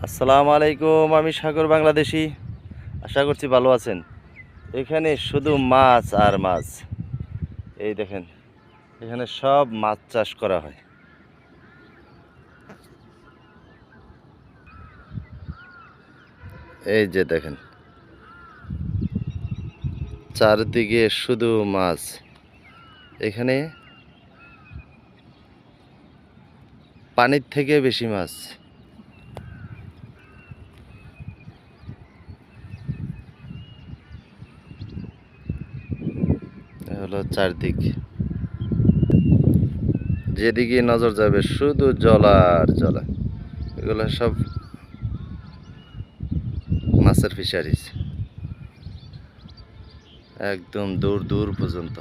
আসসালামু আলাইকুম। আমি সাগর বাংলাদেশি। আশা করছি ভালো আছেন। এখানে শুধু মাছ আর মাছ। এই দেখেন, এখানে সব মাছ চাষ করা হয়। এই যে দেখেন, চারদিকে শুধু মাছ। এখানে পানির থেকে বেশি মাছ। এ হলো চারদিক, যেদিকে নজর যাবে শুধু জলা আর জলা। এগুলো সব মাছের ফিশারিজ, একদম দূর দূর পর্যন্ত।